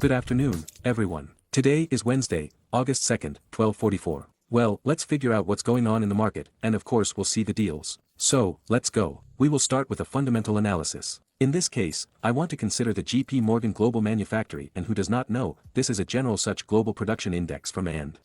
Good afternoon, everyone. Today is Wednesday, August 2nd, 12:44. Well, let's figure out what's going on in the market, and of course we'll see the deals. So, let's go. We will start with a fundamental analysis. In this case, I want to consider the JP Morgan Global Manufacturing, and who does not know, this is a general such global production index from and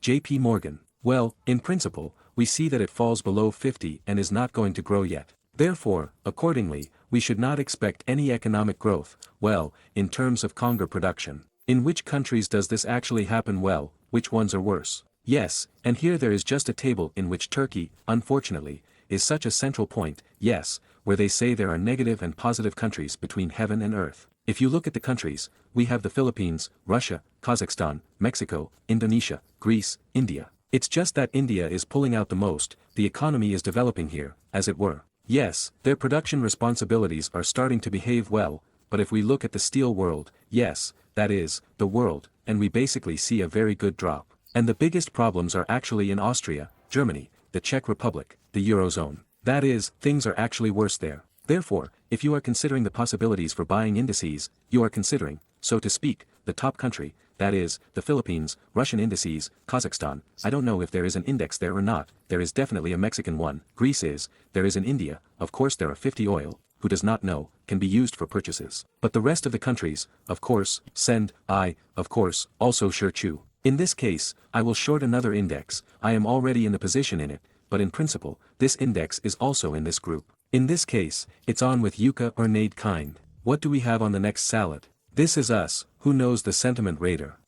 JP Morgan. Well, in principle, we see that it falls below 50 and is not going to grow yet. Therefore, accordingly, we should not expect any economic growth, well, in terms of consumer production. In which countries does this actually happen? Well, which ones are worse? Yes, and here there is just a table in which Turkey, unfortunately, is such a central point, yes, where they say there are negative and positive countries between heaven and earth. If you look at the countries, we have the Philippines, Russia, Kazakhstan, Mexico, Indonesia, Greece, India. It's just that India is pulling out the most, the economy is developing here, as it were. Yes, their production responsibilities are starting to behave well, but if we look at the steel world, yes, that is, the world, and we basically see a very good drop. And the biggest problems are actually in Austria, Germany, the Czech Republic, the Eurozone. That is, things are actually worse there. Therefore, if you are considering the possibilities for buying indices, you are considering, so to speak, the top country, that is, the Philippines, Russian indices, Kazakhstan. I don't know if there is an index there or not, there is definitely a Mexican one, Greece is, there is in India, of course there are 50 oil, who does not know, can be used for purchases. But the rest of the countries, of course, send, of course, also sure chew. In this case, I will short another index, I am already in the position in it, but in principle, this index is also in this group. In this case, it's on with yucca or nade kind. What do we have on the next salad? This is us, who knows the sentiment radar.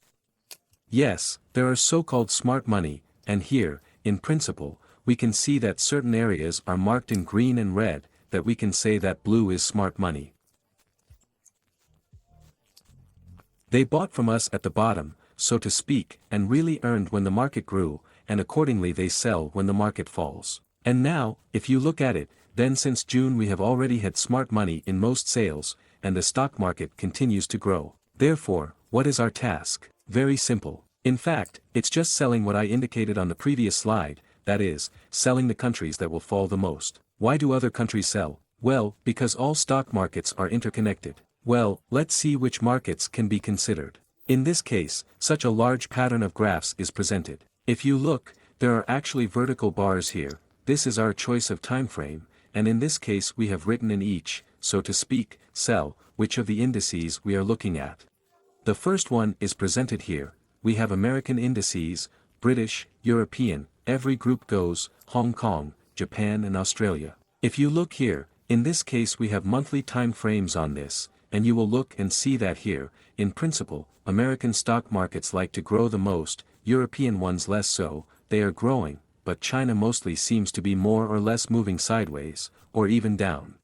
Yes, there are so-called smart money, and here, in principle, we can see that certain areas are marked in green and red, that we can say that blue is smart money. They bought from us at the bottom, so to speak, and really earned when the market grew, and accordingly they sell when the market falls. And now, if you look at it, then since June we have already had smart money in most sales, and the stock market continues to grow. Therefore, what is our task? Very simple. In fact, it's just selling what I indicated on the previous slide, that is, selling the countries that will fall the most. Why do other countries sell? Well, because all stock markets are interconnected. Well, let's see which markets can be considered. In this case, such a large pattern of graphs is presented. If you look, there are actually vertical bars here, this is our choice of time frame, and in this case we have written in each, so to speak, cell, which of the indices we are looking at. The first one is presented here, we have American indices, British, European, every group goes, Hong Kong, Japan and Australia. If you look here, in this case we have monthly time frames on this, and you will look and see that here, in principle, American stock markets like to grow the most, European ones less so, they are growing, but China mostly seems to be more or less moving sideways, or even down.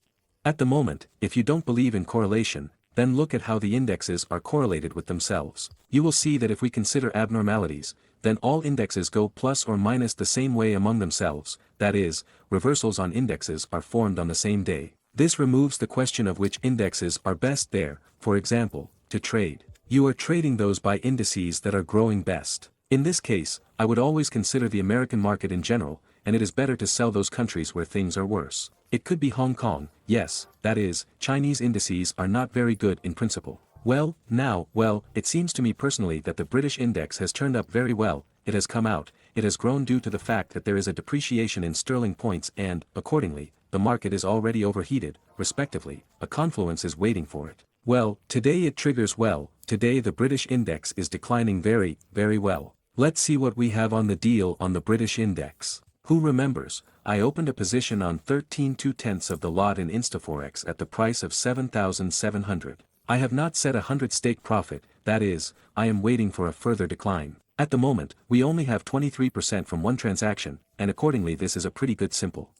At the moment, if you don't believe in correlation, then look at how the indexes are correlated with themselves. You will see that if we consider abnormalities, then all indexes go plus or minus the same way among themselves, that is, reversals on indexes are formed on the same day. This removes the question of which indexes are best there, for example, to trade. You are trading those by indices that are growing best. In this case, I would always consider the American market in general, and it is better to sell those countries where things are worse. It could be Hong Kong, yes, that is, Chinese indices are not very good in principle. Well, it seems to me personally that the British index has turned up very well, it has come out, it has grown due to the fact that there is a depreciation in sterling points and, accordingly, the market is already overheated, respectively, a confluence is waiting for it. Well, today it triggers well, today the British index is declining very, very well. Let's see what we have on the deal on the British index. Who remembers, I opened a position on 13/2 of the lot in InstaForex at the price of 7,700. I have not set 100 stake profit, that is, I am waiting for a further decline. At the moment, we only have 23% from one transaction, and accordingly this is a pretty good simple.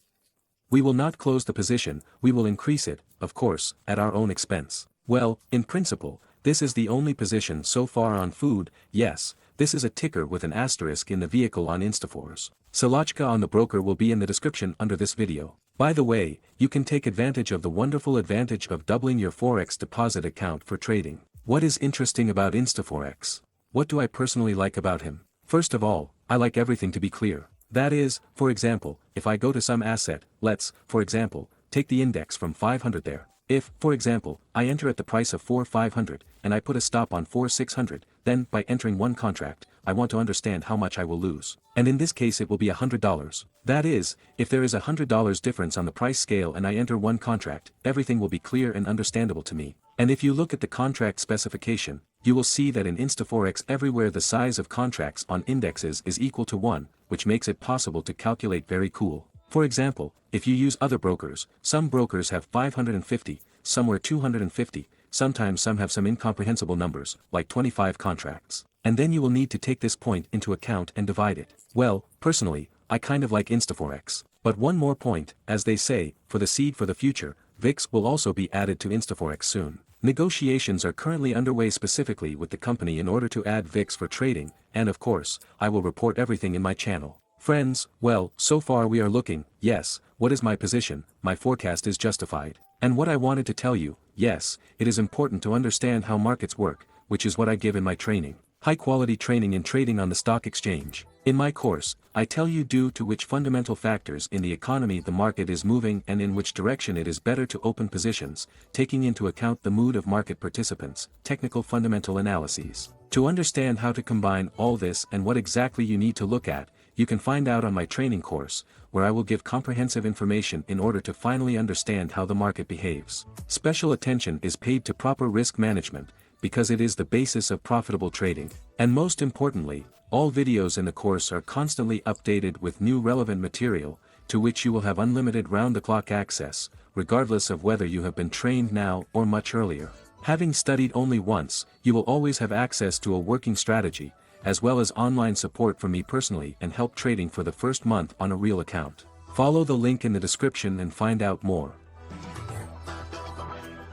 We will not close the position, we will increase it, of course, at our own expense. Well, in principle, this is the only position so far on food, yes, this is a ticker with an asterisk in the vehicle on InstaForex. Salachka on the broker will be in the description under this video. By the way, you can take advantage of the wonderful advantage of doubling your forex deposit account for trading. What is interesting about InstaForex? What do I personally like about him? First of all, I like everything to be clear. That is, for example, if I go to some asset, let's, for example, take the index from 500 there. If, for example, I enter at the price of 4,500, and I put a stop on 4,600, then, by entering one contract, I want to understand how much I will lose. And in this case it will be $100. That is, if there is $100 difference on the price scale and I enter one contract, everything will be clear and understandable to me. And if you look at the contract specification, you will see that in InstaForex everywhere the size of contracts on indexes is equal to 1, which makes it possible to calculate very cool. For example, if you use other brokers, some brokers have 550, some were 250, sometimes some have some incomprehensible numbers, like 25 contracts. And then you will need to take this point into account and divide it. Well, personally, I kind of like InstaForex. But one more point, as they say, for the seed for the future, VIX will also be added to InstaForex soon. Negotiations are currently underway specifically with the company in order to add VIX for trading, and of course, I will report everything in my channel. Friends, well, so far we are looking, yes, what is my position, my forecast is justified. And what I wanted to tell you, yes, it is important to understand how markets work, which is what I give in my training. High-quality training in trading on the stock exchange. In my course, I tell you due to which fundamental factors in the economy the market is moving and in which direction it is better to open positions, taking into account the mood of market participants, technical fundamental analyses. To understand how to combine all this and what exactly you need to look at, you can find out on my training course, where I will give comprehensive information in order to finally understand how the market behaves. Special attention is paid to proper risk management, because it is the basis of profitable trading. And most importantly, all videos in the course are constantly updated with new relevant material, to which you will have unlimited round-the-clock access, regardless of whether you have been trained now or much earlier. Having studied only once, you will always have access to a working strategy, as well as online support from me personally and help trading for the first month on a real account. Follow the link in the description and find out more.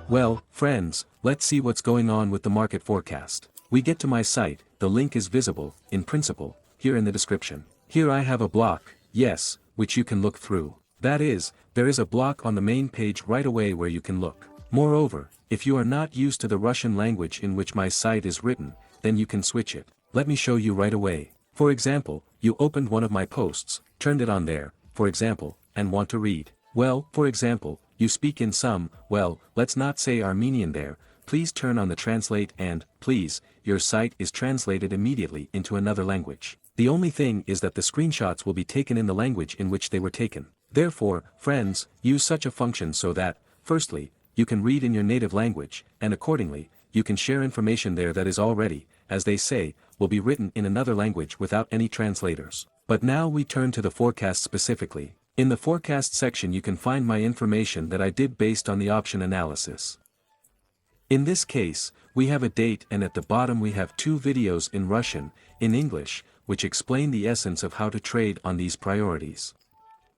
Well, friends, let's see what's going on with the market forecast. We get to my site, the link is visible, in principle, here in the description. Here I have a block, yes, which you can look through. That is, there is a block on the main page right away where you can look. Moreover, if you are not used to the Russian language in which my site is written, then you can switch it. Let me show you right away. For example, you opened one of my posts, turned it on there, for example, and want to read. Well, for example, you speak in some, well, let's not say Armenian there, please turn on the translate and, please, your site is translated immediately into another language. The only thing is that the screenshots will be taken in the language in which they were taken. Therefore, friends, use such a function so that, firstly, you can read in your native language, and accordingly, you can share information there that is already, as they say, will be written in another language without any translators. But now we turn to the forecast specifically. In the forecast section you can find my information that I did based on the option analysis. In this case, we have a date and at the bottom we have two videos in Russian, in English, which explain the essence of how to trade on these priorities.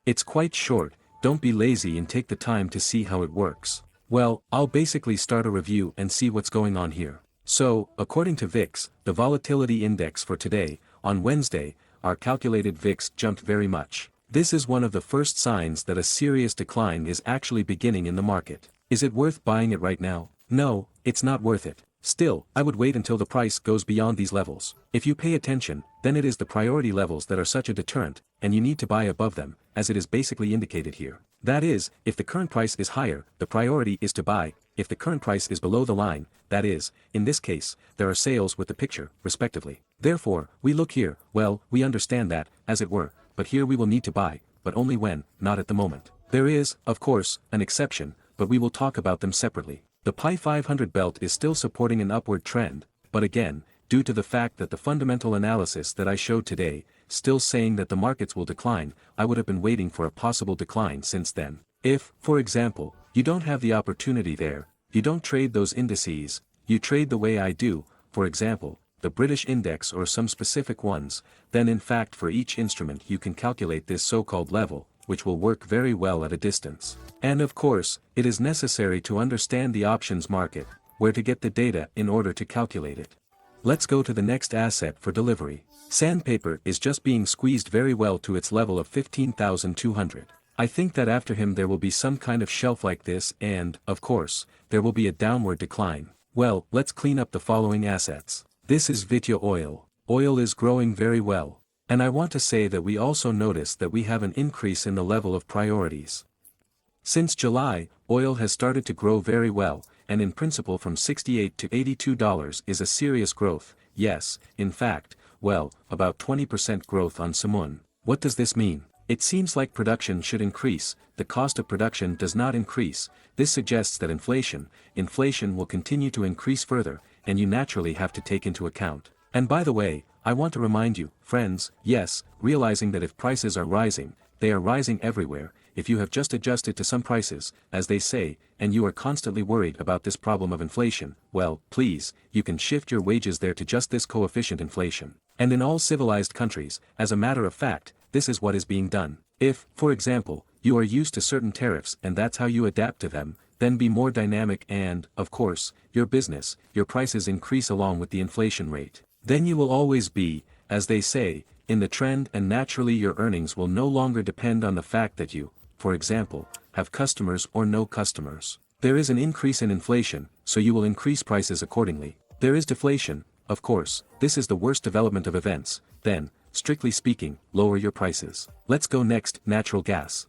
It's quite short, don't be lazy and take the time to see how it works. Well, I'll basically start a review and see what's going on here. So, according to VIX, the volatility index for today, on Wednesday, our calculated VIX jumped very much. This is one of the first signs that a serious decline is actually beginning in the market. Is it worth buying it right now? No, it's not worth it. Still, I would wait until the price goes beyond these levels. If you pay attention, then it is the priority levels that are such a deterrent, and you need to buy above them, as it is basically indicated here. That is, if the current price is higher, the priority is to buy, if the current price is below the line, that is, in this case, there are sales with the picture, respectively. Therefore, we look here, well, we understand that, as it were, but here we will need to buy, but only when, not at the moment. There is, of course, an exception, but we will talk about them separately. The Pi 500 belt is still supporting an upward trend, but again, due to the fact that the fundamental analysis that I showed today, still saying that the markets will decline, I would have been waiting for a possible decline since then. If, for example, you don't have the opportunity there, you don't trade those indices, you trade the way I do, for example, the British index or some specific ones, then in fact for each instrument you can calculate this so-called level, which will work very well at a distance. And of course, it is necessary to understand the options market, where to get the data in order to calculate it. Let's go to the next asset for delivery. Sandpaper is just being squeezed very well to its level of 15,200. I think that after him there will be some kind of shelf like this and, of course, there will be a downward decline. Well, let's clean up the following assets. This is Vitya oil. Oil is growing very well. And I want to say that we also notice that we have an increase in the level of priorities. Since July, oil has started to grow very well, and in principle from $68 to $82 is a serious growth, yes, in fact, well, about 20% growth on Samun. What does this mean? It seems like production should increase, the cost of production does not increase. This suggests that inflation will continue to increase further, and you naturally have to take into account. And by the way, I want to remind you, friends, yes, realizing that if prices are rising, they are rising everywhere. If you have just adjusted to some prices, as they say, and you are constantly worried about this problem of inflation, well, please, you can shift your wages there to just this coefficient inflation. And in all civilized countries, as a matter of fact, this is what is being done. If, for example, you are used to certain tariffs and that's how you adapt to them, then be more dynamic and, of course, your business, your prices increase along with the inflation rate. Then you will always be, as they say, in the trend, and naturally your earnings will no longer depend on the fact that you, for example, have customers or no customers. There is an increase in inflation, so you will increase prices accordingly. There is deflation, of course, this is the worst development of events, then, strictly speaking, lower your prices. Let's go next, natural gas.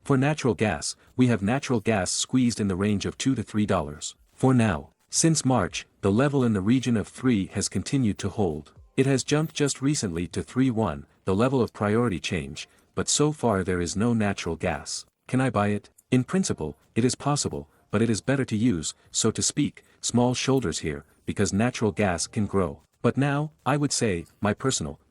For natural gas, we have natural gas squeezed in the range of $2 to $3. For now, since March, the level in the region of 3 has continued to hold. It has jumped just recently to 3.1, the level of priority change, but so far there is no natural gas. Can I buy it? In principle, it is possible, but it is better to use, so to speak, small shoulders here, because natural gas can grow. But now, I would say,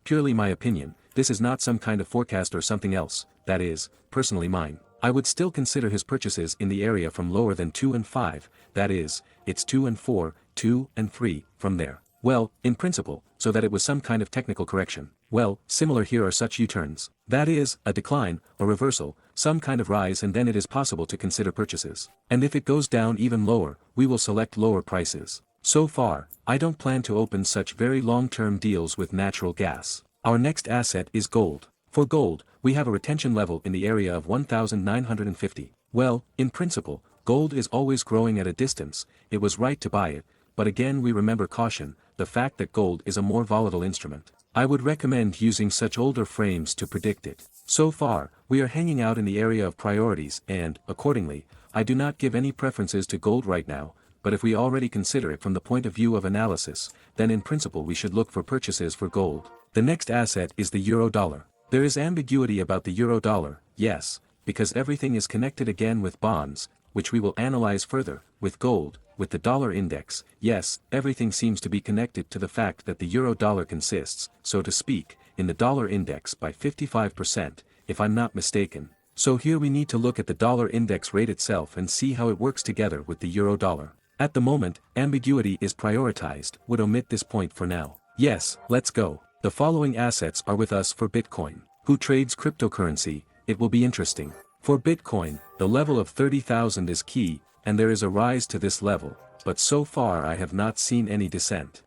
purely my opinion, this is not some kind of forecast or something else, that is, personally mine. I would still consider his purchases in the area from lower than 2 and 5, that is, it's 2 and 4, 2 and 3, from there. Well, in principle, so that it was some kind of technical correction. Well, similar here are such U-turns. That is, a decline, or reversal, some kind of rise, and then it is possible to consider purchases. And if it goes down even lower, we will select lower prices. So far, I don't plan to open such very long-term deals with natural gas. Our next asset is gold. For gold, we have a retention level in the area of 1,950. Well, in principle, gold is always growing at a distance, it was right to buy it, but again we remember caution, the fact that gold is a more volatile instrument. I would recommend using such older frames to predict it. So far, we are hanging out in the area of priorities and, accordingly, I do not give any preferences to gold right now, but if we already consider it from the point of view of analysis, then in principle we should look for purchases for gold. The next asset is the euro-dollar. There is ambiguity about the euro-dollar, yes, because everything is connected again with bonds, which we will analyze further, with gold, with the dollar index, yes, everything seems to be connected to the fact that the euro-dollar consists, so to speak, in the dollar index by 55%, if I'm not mistaken. So here we need to look at the dollar index rate itself and see how it works together with the euro-dollar. At the moment, ambiguity is prioritized, would omit this point for now. Yes, let's go. The following assets are with us for Bitcoin. Who trades cryptocurrency? It will be interesting. For Bitcoin, the level of 30,000 is key, and there is a rise to this level, but so far I have not seen any descent.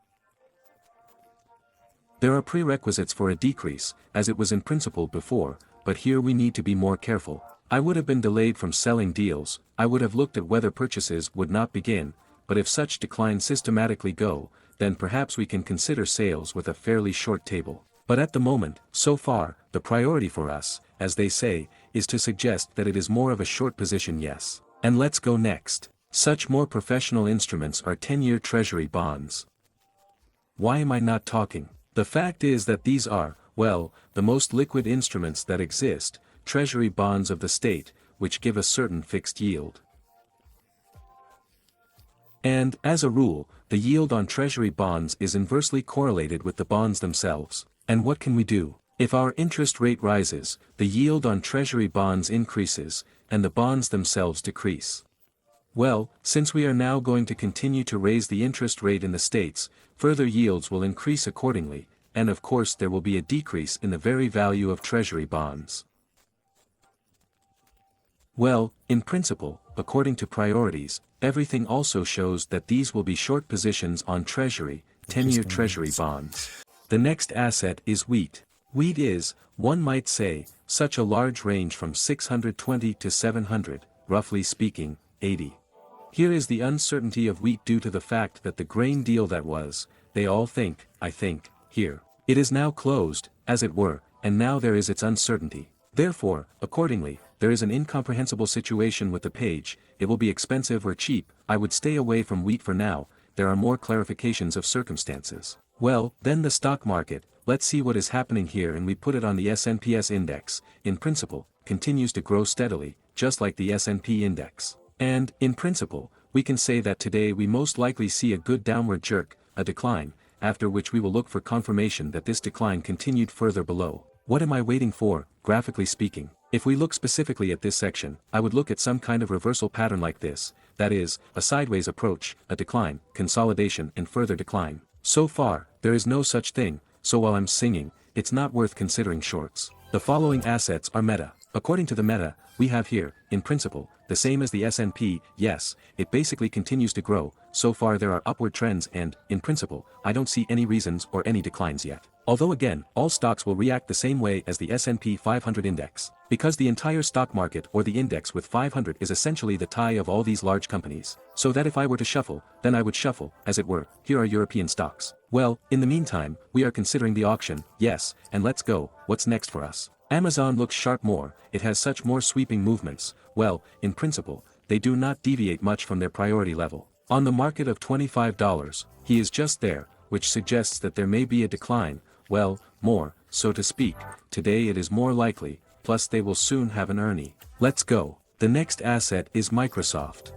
There are prerequisites for a decrease, as it was in principle before, but here we need to be more careful. I would have been delayed from selling deals, I would have looked at whether purchases would not begin, but if such decline systematically go, then perhaps we can consider sales with a fairly short table. But at the moment, so far, the priority for us, as they say, is to suggest that it is more of a short position, yes. And let's go next. Such more professional instruments are 10-year treasury bonds. Why am I not talking? The fact is that these are, well, the most liquid instruments that exist, treasury bonds of the state, which give a certain fixed yield. And, as a rule, the yield on treasury bonds is inversely correlated with the bonds themselves. And what can we do? If our interest rate rises, the yield on treasury bonds increases, and the bonds themselves decrease. Well, since we are now going to continue to raise the interest rate in the States, further yields will increase accordingly, and of course there will be a decrease in the very value of treasury bonds. Well, in principle, according to priorities, everything also shows that these will be short positions on treasury, 10-year treasury bonds. The next asset is wheat. Wheat is, one might say, such a large range from 620 to 700, roughly speaking, 80. Here is the uncertainty of wheat due to the fact that the grain deal that was, they all think, I think, here. It is now closed, as it were, and now there is its uncertainty. Therefore, accordingly, there is an incomprehensible situation with the page, it will be expensive or cheap, I would stay away from wheat for now, there are more clarifications of circumstances. Well, then the stock market, let's see what is happening here, and we put it on the S&P index, in principle, continues to grow steadily, just like the S&P index. And, in principle, we can say that today we most likely see a good downward jerk, a decline, after which we will look for confirmation that this decline continued further below. What am I waiting for, graphically speaking? If we look specifically at this section, I would look at some kind of reversal pattern like this, that is, a sideways approach, a decline, consolidation and further decline. So far, there is no such thing, so while I'm singing, it's not worth considering shorts. The following assets are meta. According to the meta, we have here, in principle, the same as the S&P, yes, it basically continues to grow, so far there are upward trends and, in principle, I don't see any reasons or any declines yet. Although again, all stocks will react the same way as the S&P 500 index, because the entire stock market or the index with 500 is essentially the tie of all these large companies. So that if I were to shuffle, then I would shuffle, as it were, here are European stocks. Well, in the meantime, we are considering the auction, yes, and let's go, what's next for us? Amazon looks sharp more, it has such more sweeping movements, well, in principle, they do not deviate much from their priority level. On the market of $25, he is just there, which suggests that there may be a decline, well, more, so to speak, today it is more likely, plus they will soon have an earning. Let's go. The next asset is Microsoft.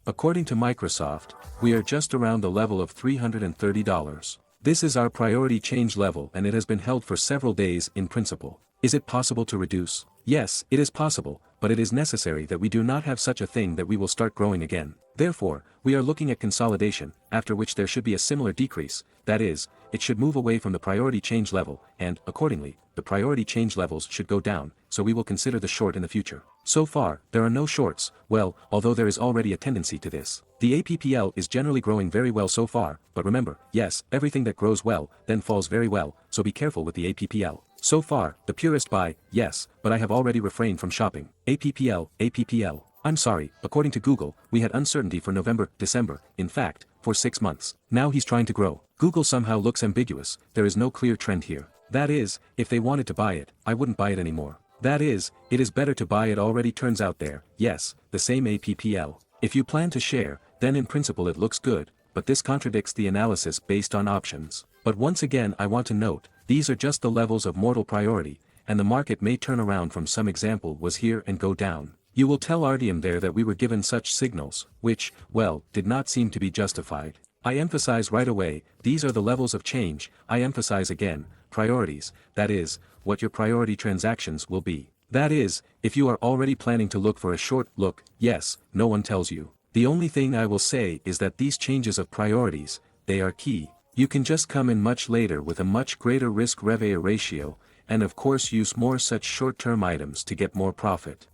According to Microsoft, we are just around the level of $330. This is our priority change level and it has been held for several days in principle. Is it possible to reduce? Yes, it is possible, but it is necessary that we do not have such a thing that we will start growing again. Therefore, we are looking at consolidation, after which there should be a similar decrease, that is, it should move away from the priority change level, and, accordingly, the priority change levels should go down, so we will consider the short in the future. So far, there are no shorts, well, although there is already a tendency to this. The aapl is generally growing very well so far, but remember, yes, everything that grows well, then falls very well, so be careful with the aapl. So far, the purest buy, yes, but I have already refrained from shopping. aapl. I'm sorry, according to Google, we had uncertainty for November, December, in fact, for 6 months. Now he's trying to grow. Google somehow looks ambiguous, there is no clear trend here. That is, if they wanted to buy it, I wouldn't buy it anymore. That is, it is better to buy it already turns out there, yes, the same aapl. If you plan to share, then in principle it looks good, but this contradicts the analysis based on options. But once again I want to note, these are just the levels of mortal priority, and the market may turn around from some example was here and go down. You will tell Artyom there that we were given such signals, which, well, did not seem to be justified. I emphasize right away, these are the levels of change, I emphasize again, priorities, that is, what your priority transactions will be. That is, if you are already planning to look for a short look, yes, no one tells you. The only thing I will say is that these changes of priorities, they are key. You can just come in much later with a much greater risk-reward ratio, and of course use more such short-term items to get more profit.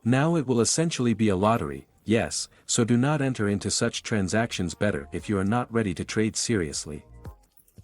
Now it will essentially be a lottery, yes, so do not enter into such transactions better if you are not ready to trade seriously.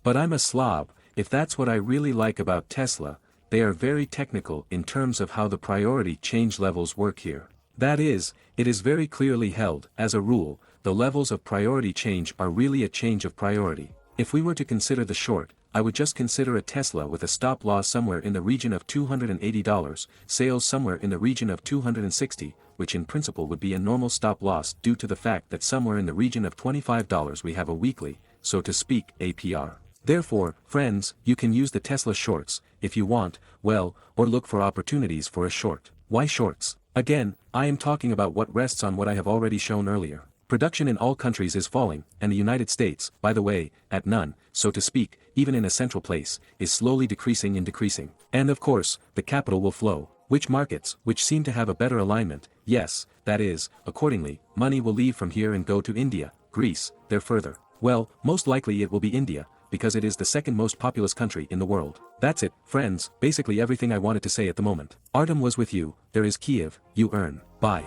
But I'm a slob, if that's what I really like about Tesla, they are very technical in terms of how the priority change levels work here. That is, it is very clearly held, as a rule, the levels of priority change are really a change of priority. If we were to consider the short, I would just consider a Tesla with a stop loss somewhere in the region of $280, sales somewhere in the region of $260, which in principle would be a normal stop loss due to the fact that somewhere in the region of $25 we have a weekly, so to speak, APR. Therefore, friends, you can use the Tesla shorts, if you want, well, or look for opportunities for a short. Why shorts? Again, I am talking about what rests on what I have already shown earlier. Production in all countries is falling, and the United States, by the way, at none, so to speak, even in a central place, is slowly decreasing and decreasing. And of course, the capital will flow. Which markets, which seem to have a better alignment, yes, that is, accordingly, money will leave from here and go to India, Greece, there further. Well, most likely it will be India, because it is the second most populous country in the world. That's it, friends, basically everything I wanted to say at the moment. Artem was with you, there is Kiev, you earn. Bye.